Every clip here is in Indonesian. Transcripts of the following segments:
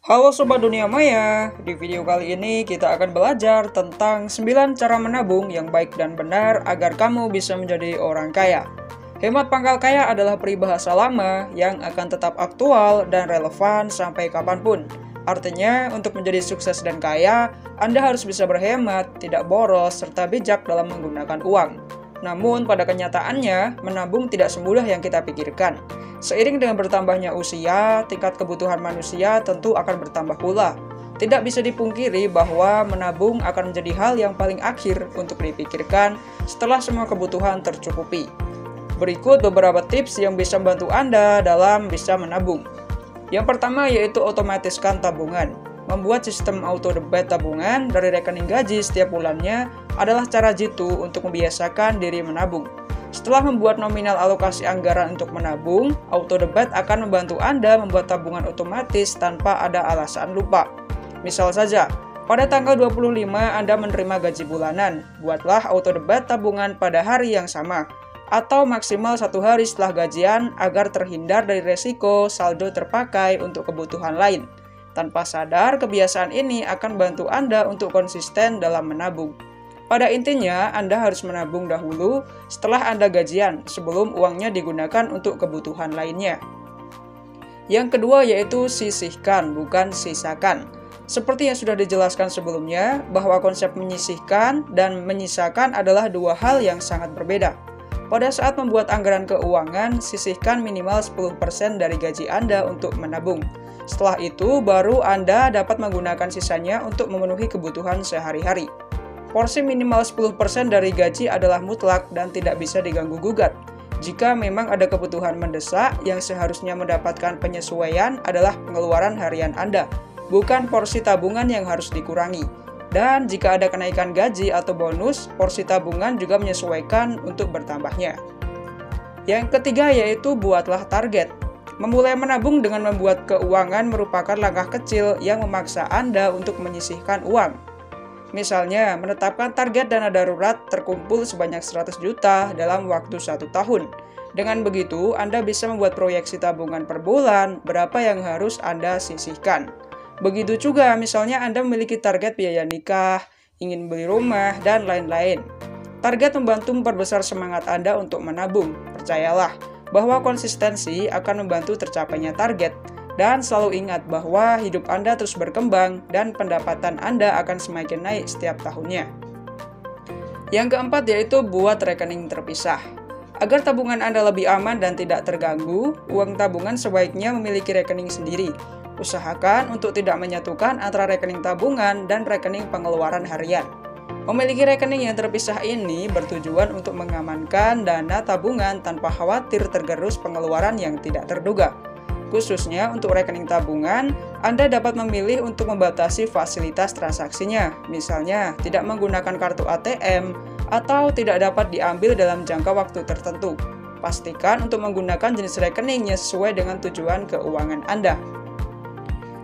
Halo Sobat Dunia Maya, di video kali ini kita akan belajar tentang 9 cara menabung yang baik dan benar agar kamu bisa menjadi orang kaya. Hemat pangkal kaya adalah peribahasa lama yang akan tetap aktual dan relevan sampai kapanpun. Artinya, untuk menjadi sukses dan kaya, Anda harus bisa berhemat, tidak boros, serta bijak dalam menggunakan uang. Namun, pada kenyataannya, menabung tidak semudah yang kita pikirkan. Seiring dengan bertambahnya usia, tingkat kebutuhan manusia tentu akan bertambah pula. Tidak bisa dipungkiri bahwa menabung akan menjadi hal yang paling akhir untuk dipikirkan setelah semua kebutuhan tercukupi. Berikut beberapa tips yang bisa membantu Anda dalam bisa menabung. Yang pertama yaitu otomatiskan tabungan. Membuat sistem auto debit tabungan dari rekening gaji setiap bulannya adalah cara jitu untuk membiasakan diri menabung. Setelah membuat nominal alokasi anggaran untuk menabung, auto debit akan membantu Anda membuat tabungan otomatis tanpa ada alasan lupa. Misal saja, pada tanggal 25 Anda menerima gaji bulanan, buatlah auto debit tabungan pada hari yang sama, atau maksimal 1 hari setelah gajian agar terhindar dari resiko saldo terpakai untuk kebutuhan lain. Tanpa sadar, kebiasaan ini akan membantu Anda untuk konsisten dalam menabung. Pada intinya, Anda harus menabung dahulu setelah Anda gajian, sebelum uangnya digunakan untuk kebutuhan lainnya. Yang kedua yaitu sisihkan, bukan sisakan. Seperti yang sudah dijelaskan sebelumnya, bahwa konsep menyisihkan dan menyisakan adalah dua hal yang sangat berbeda. Pada saat membuat anggaran keuangan, sisihkan minimal 10% dari gaji Anda untuk menabung. Setelah itu, baru Anda dapat menggunakan sisanya untuk memenuhi kebutuhan sehari-hari. Porsi minimal 10% dari gaji adalah mutlak dan tidak bisa diganggu-gugat. Jika memang ada kebutuhan mendesak, yang seharusnya mendapatkan penyesuaian adalah pengeluaran harian Anda, bukan porsi tabungan yang harus dikurangi. Dan jika ada kenaikan gaji atau bonus, porsi tabungan juga menyesuaikan untuk bertambahnya. Yang ketiga yaitu buatlah target. Memulai menabung dengan membuat keuangan merupakan langkah kecil yang memaksa Anda untuk menyisihkan uang. Misalnya, menetapkan target dana darurat terkumpul sebanyak 100 juta dalam waktu 1 tahun. Dengan begitu, Anda bisa membuat proyeksi tabungan per bulan, berapa yang harus Anda sisihkan. Begitu juga, misalnya Anda memiliki target biaya nikah, ingin beli rumah, dan lain-lain. Target membantu memperbesar semangat Anda untuk menabung. Percayalah, bahwa konsistensi akan membantu tercapainya target. Dan selalu ingat bahwa hidup Anda terus berkembang dan pendapatan Anda akan semakin naik setiap tahunnya. Yang keempat yaitu buat rekening terpisah. Agar tabungan Anda lebih aman dan tidak terganggu, uang tabungan sebaiknya memiliki rekening sendiri. Usahakan untuk tidak menyatukan antara rekening tabungan dan rekening pengeluaran harian. Memiliki rekening yang terpisah ini bertujuan untuk mengamankan dana tabungan tanpa khawatir tergerus pengeluaran yang tidak terduga. Khususnya untuk rekening tabungan, Anda dapat memilih untuk membatasi fasilitas transaksinya, misalnya tidak menggunakan kartu ATM atau tidak dapat diambil dalam jangka waktu tertentu. Pastikan untuk menggunakan jenis rekeningnya sesuai dengan tujuan keuangan Anda.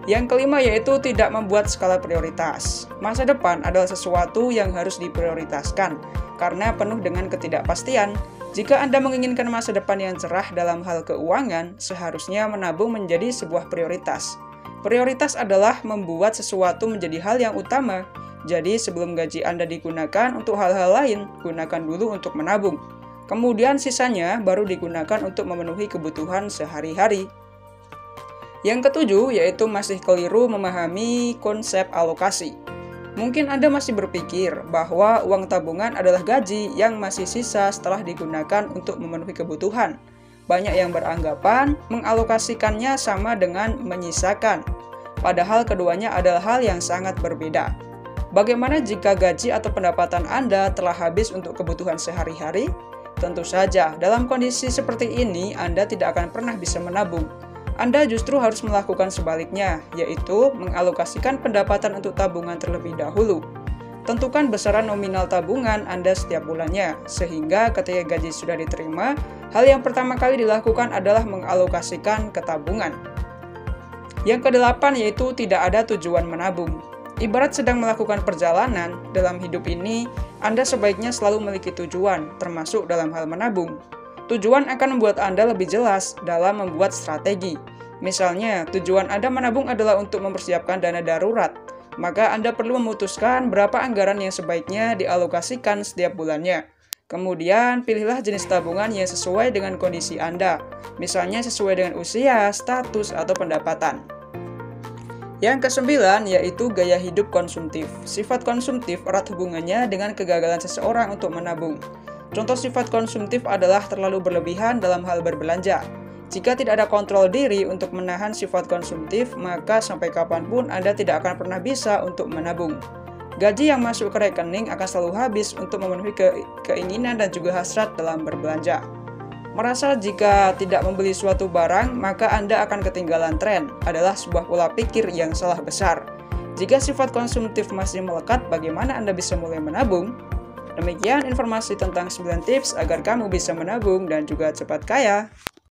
Yang kelima yaitu tidak membuat skala prioritas. Masa depan adalah sesuatu yang harus diprioritaskan karena penuh dengan ketidakpastian. Jika Anda menginginkan masa depan yang cerah dalam hal keuangan, seharusnya menabung menjadi sebuah prioritas. Prioritas adalah membuat sesuatu menjadi hal yang utama. Jadi sebelum gaji Anda digunakan untuk hal-hal lain, gunakan dulu untuk menabung. Kemudian sisanya baru digunakan untuk memenuhi kebutuhan sehari-hari. Yang ketujuh yaitu masih keliru memahami konsep alokasi. Mungkin Anda masih berpikir bahwa uang tabungan adalah gaji yang masih sisa setelah digunakan untuk memenuhi kebutuhan. Banyak yang beranggapan mengalokasikannya sama dengan menyisakan. Padahal keduanya adalah hal yang sangat berbeda. Bagaimana jika gaji atau pendapatan Anda telah habis untuk kebutuhan sehari-hari? Tentu saja, dalam kondisi seperti ini Anda tidak akan pernah bisa menabung. Anda justru harus melakukan sebaliknya, yaitu mengalokasikan pendapatan untuk tabungan terlebih dahulu. Tentukan besaran nominal tabungan Anda setiap bulannya, sehingga ketika gaji sudah diterima, hal yang pertama kali dilakukan adalah mengalokasikan ke tabungan. Yang kedelapan yaitu tidak ada tujuan menabung. Ibarat sedang melakukan perjalanan, dalam hidup ini, Anda sebaiknya selalu memiliki tujuan, termasuk dalam hal menabung. Tujuan akan membuat Anda lebih jelas dalam membuat strategi. Misalnya, tujuan Anda menabung adalah untuk mempersiapkan dana darurat, maka Anda perlu memutuskan berapa anggaran yang sebaiknya dialokasikan setiap bulannya. Kemudian, pilihlah jenis tabungan yang sesuai dengan kondisi Anda, misalnya sesuai dengan usia, status, atau pendapatan. Yang kesembilan yaitu gaya hidup konsumtif. Sifat konsumtif erat hubungannya dengan kegagalan seseorang untuk menabung. Contoh sifat konsumtif adalah terlalu berlebihan dalam hal berbelanja. Jika tidak ada kontrol diri untuk menahan sifat konsumtif, maka sampai kapanpun Anda tidak akan pernah bisa untuk menabung. Gaji yang masuk ke rekening akan selalu habis untuk memenuhi keinginan dan juga hasrat dalam berbelanja. Merasa jika tidak membeli suatu barang, maka Anda akan ketinggalan tren, adalah sebuah pola pikir yang salah besar. Jika sifat konsumtif masih melekat, bagaimana Anda bisa mulai menabung? Demikian informasi tentang 9 tips agar kamu bisa menabung dan juga cepat kaya.